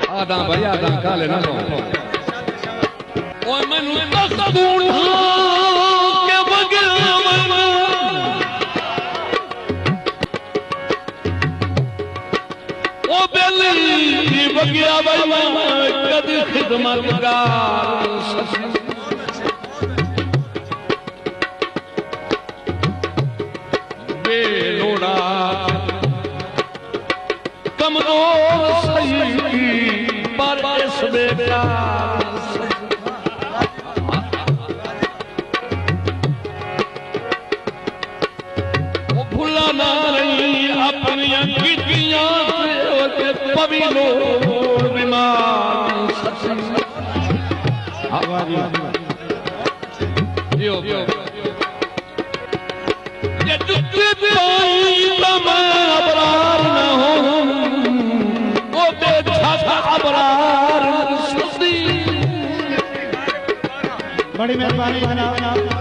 आदा भाई आदा काले ना ओए मैनू दस दूं के बगैर ओ बेली बगिया भाई कदी खिदमतगार बेलोड़ा कमजोर सही पर इस बेप्यार वो भुला ना रही अपनी कीतियां पवीलो बीमार ये जुत्ती पाई मैं अबरार न हूँ वो बेछा अबरार बड़ी मेहरबानी जनाब।